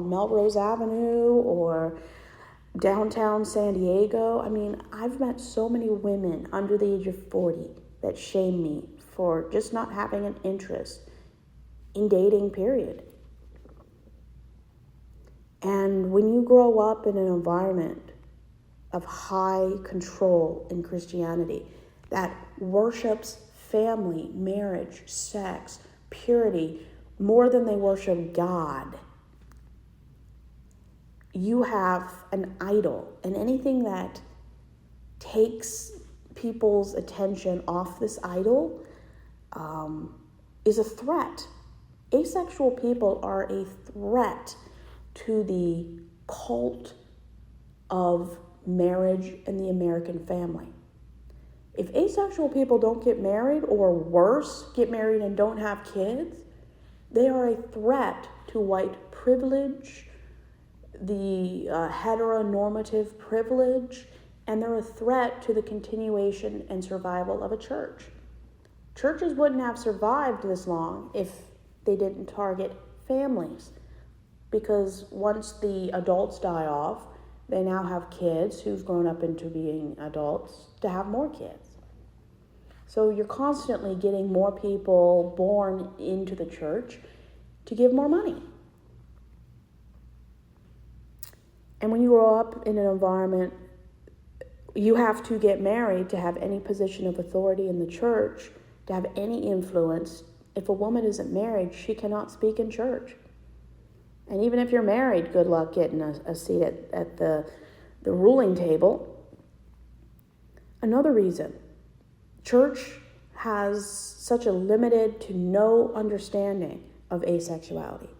Melrose Avenue or downtown San Diego. I mean, I've met so many women under the age of 40 that shame me for just not having an interest in dating, period. And when you grow up in an environment of high control in Christianity that worships family, marriage, sex, purity more than they worship God, you have an idol, and anything that takes people's attention off this idol is a threat. Asexual people are a threat to the cult of marriage and the American family. If asexual people don't get married, or worse, get married and don't have kids, they are a threat to white privilege, the heteronormative privilege, and they're a threat to the continuation and survival of a church. Churches wouldn't have survived this long if they didn't target families, because once the adults die off, they now have kids who've grown up into being adults to have more kids. So you're constantly getting more people born into the church to give more money. And when you grow up in an environment, you have to get married to have any position of authority in the church, to have any influence. If a woman isn't married, she cannot speak in church. And even if you're married, good luck getting a seat at the ruling table. Another reason, church has such a limited to no understanding of asexuality.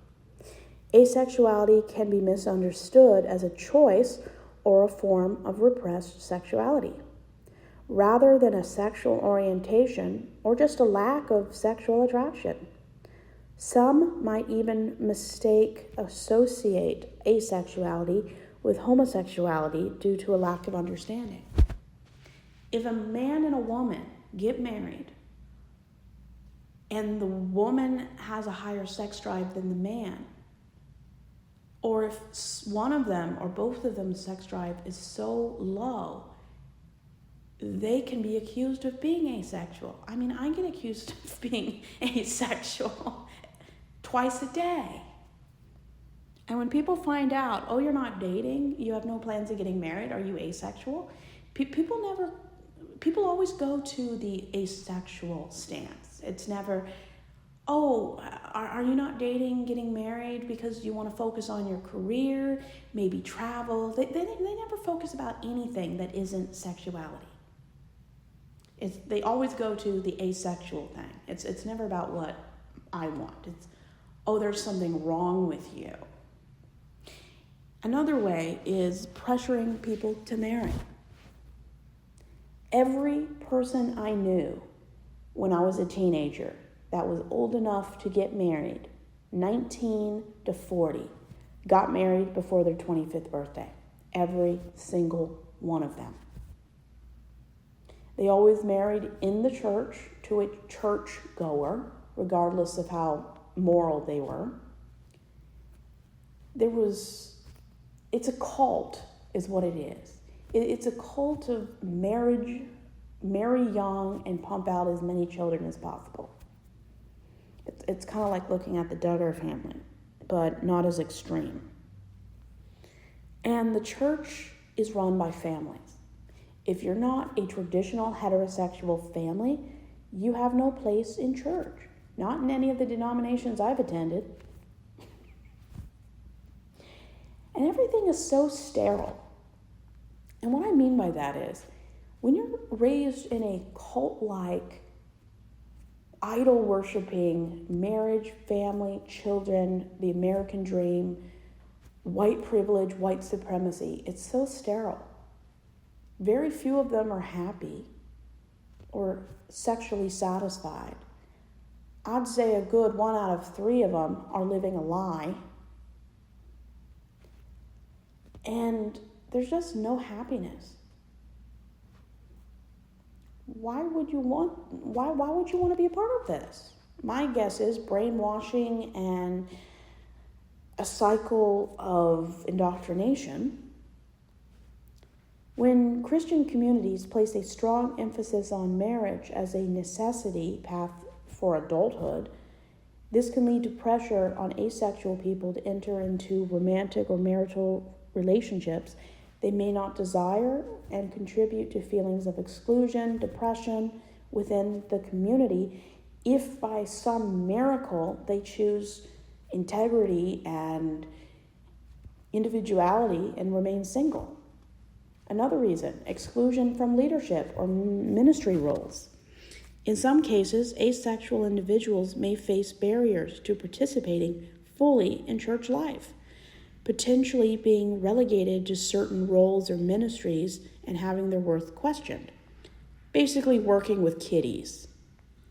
Asexuality can be misunderstood as a choice or a form of repressed sexuality, rather than a sexual orientation or just a lack of sexual attraction. Some might even associate asexuality with homosexuality due to a lack of understanding. If a man and a woman get married and the woman has a higher sex drive than the man, or if one of them or both of them's sex drive is so low, they can be accused of being asexual. I mean, I get accused of being asexual twice a day. And when people find out, oh, you're not dating, you have no plans of getting married, are you asexual? People always go to the asexual stance. It's never, oh, are you not dating, getting married because you want to focus on your career, maybe travel? They never focus about anything that isn't sexuality. They always go to the asexual thing. It's never about what I want. It's, oh, there's something wrong with you. Another way is pressuring people to marry. Every person I knew when I was a teenager that was old enough to get married, 19 to 40, got married before their 25th birthday. Every single one of them. They always married in the church to a church goer, regardless of how moral they were. It's a cult, is what it is. It's a cult of marriage, marry young and pump out as many children as possible. It's kind of like looking at the Duggar family, but not as extreme. And the church is run by families. If you're not a traditional heterosexual family, you have no place in church. Not in any of the denominations I've attended. And everything is so sterile. And what I mean by that is, when you're raised in a cult-like, idol-worshiping marriage, family, children, the American dream, white privilege, white supremacy, it's so sterile. Very few of them are happy or sexually satisfied. I'd say a good 1 out of 3 of them are living a lie. And there's just no happiness. Why would you want to be a part of this? My guess is brainwashing and a cycle of indoctrination. When Christian communities place a strong emphasis on marriage as a necessity path for adulthood, this can lead to pressure on asexual people to enter into romantic or marital relationships they may not desire and contribute to feelings of exclusion, depression within the community if by some miracle they choose integrity and individuality and remain single. Another reason, exclusion from leadership or ministry roles. In some cases, asexual individuals may face barriers to participating fully in church life, potentially being relegated to certain roles or ministries and having their worth questioned. Basically working with kiddies.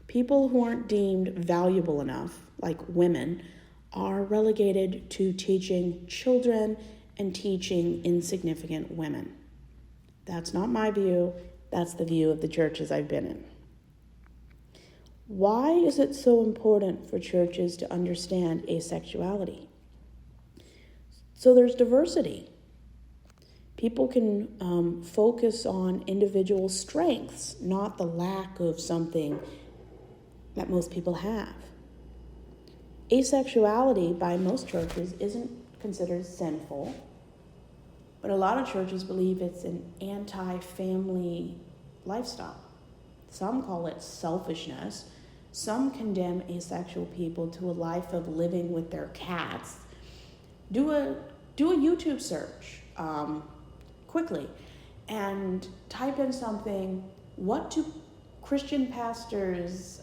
People who aren't deemed valuable enough, like women, are relegated to teaching children and teaching insignificant women. That's not my view. That's the view of the churches I've been in. Why is it so important for churches to understand asexuality? So there's diversity. People can focus on individual strengths, not the lack of something that most people have. Asexuality by most churches isn't considered sinful, but a lot of churches believe it's an anti-family lifestyle. Some call it selfishness. Some condemn asexual people to a life of living with their cats. Do a YouTube search quickly and type in something, what do Christian pastors,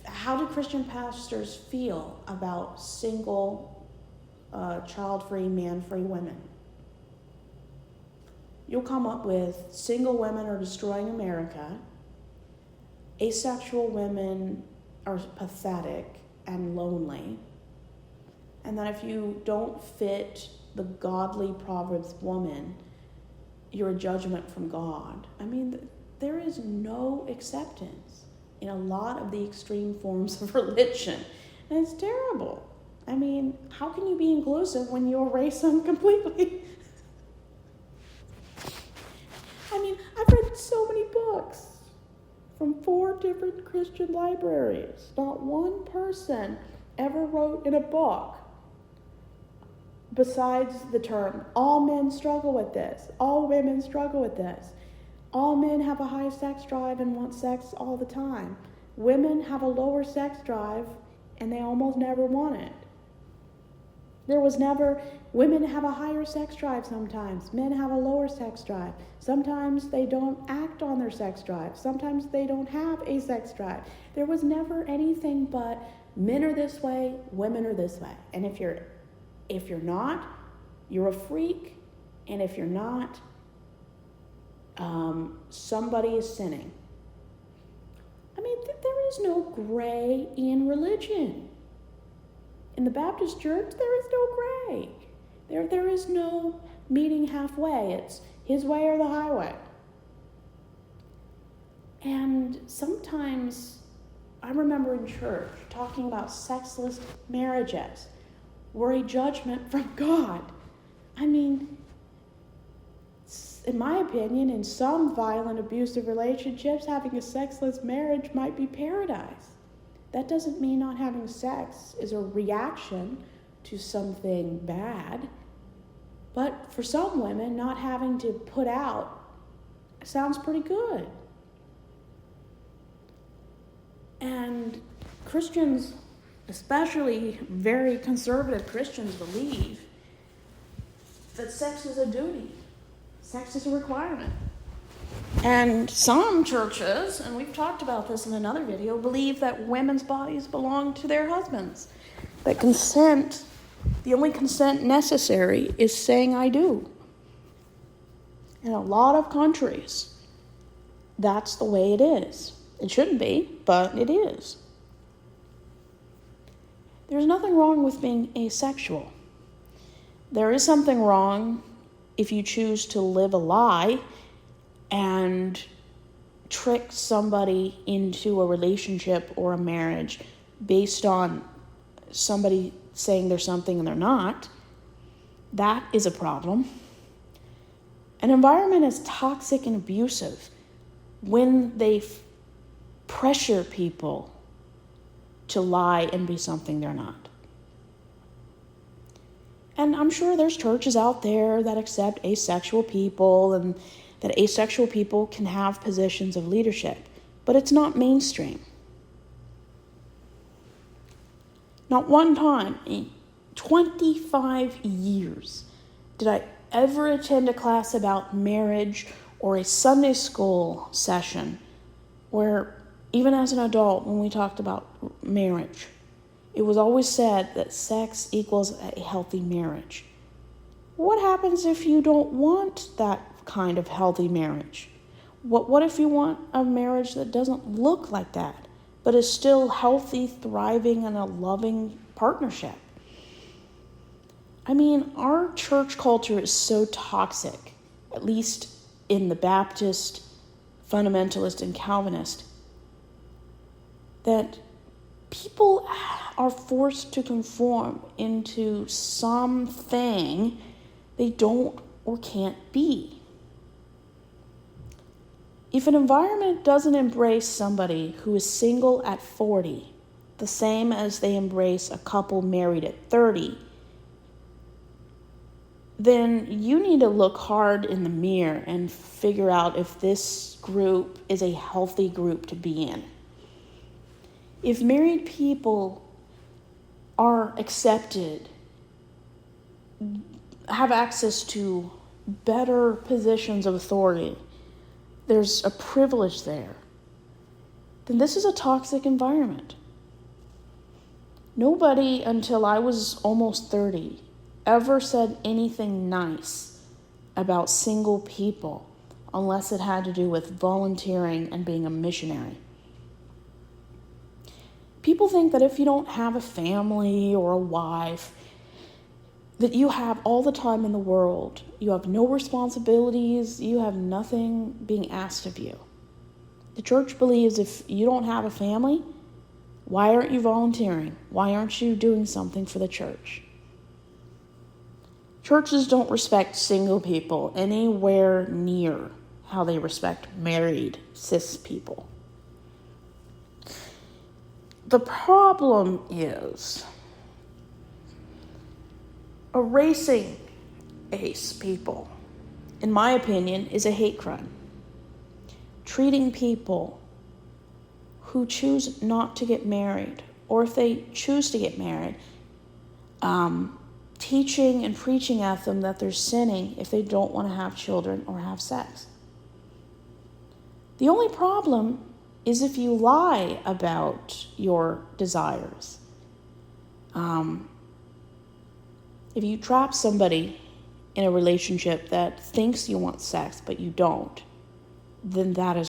how do Christian pastors feel about single, child-free, man-free women? You'll come up with single women are destroying America, asexual women are pathetic and lonely, and that if you don't fit the godly Proverbs woman, you're a judgment from God. I mean, there is no acceptance in a lot of the extreme forms of religion, and it's terrible. I mean, how can you be inclusive when you erase them completely? I mean, I've read so many books from 4 different Christian libraries. Not one person ever wrote in a book besides the term, all men struggle with this, all women struggle with this, all men have a high sex drive and want sex all the time. Women have a lower sex drive and they almost never want it. There was never, women have a higher sex drive sometimes, men have a lower sex drive. Sometimes they don't act on their sex drive. Sometimes they don't have a sex drive. There was never anything but men are this way, women are this way. And if you're not, you're a freak. And if you're not, somebody is sinning. I mean, there is no gray in religion. In the Baptist church, there is no gray. There is no meeting halfway. It's his way or the highway. And sometimes I remember in church talking about sexless marriages were a judgment from God. I mean, in my opinion, in some violent, abusive relationships, having a sexless marriage might be paradise. That doesn't mean not having sex is a reaction to something bad. But for some women, not having to put out sounds pretty good. And Christians, especially very conservative Christians, believe that sex is a duty. Sex is a requirement. And some churches, and we've talked about this in another video, believe that women's bodies belong to their husbands. That consent, the only consent necessary is saying I do. In a lot of countries, that's the way it is. It shouldn't be, but it is. There's nothing wrong with being asexual. There is something wrong if you choose to live a lie and trick somebody into a relationship or a marriage based on somebody saying they're something and they're not. That is a problem. An environment is toxic and abusive when they pressure people to lie and be something they're not. And I'm sure there's churches out there that accept asexual people and that asexual people can have positions of leadership, but it's not mainstream. Not one time in 25 years did I ever attend a class about marriage or a Sunday school session where, even as an adult, when we talked about marriage, it was always said that sex equals a healthy marriage. What happens if you don't want that kind of healthy marriage? What if you want a marriage that doesn't look like that, but is still healthy, thriving, and a loving partnership? I mean, our church culture is so toxic, at least in the Baptist, fundamentalist, and Calvinist, that people are forced to conform into something they don't or can't be. If an environment doesn't embrace somebody who is single at 40, the same as they embrace a couple married at 30, then you need to look hard in the mirror and figure out if this group is a healthy group to be in. If married people are accepted, have access to better positions of authority, there's a privilege there, then this is a toxic environment. Nobody until I was almost 30 ever said anything nice about single people unless it had to do with volunteering and being a missionary. People think that if you don't have a family or a wife, that you have all the time in the world. You have no responsibilities. You have nothing being asked of you. The church believes if you don't have a family, why aren't you volunteering? Why aren't you doing something for the church? Churches don't respect single people anywhere near how they respect married cis people. The problem is erasing ace people, in my opinion, is a hate crime. Treating people who choose not to get married, or if they choose to get married, teaching and preaching at them that they're sinning if they don't want to have children or have sex. The only problem is if you lie about your desires. If you trap somebody in a relationship that thinks you want sex but you don't, then that is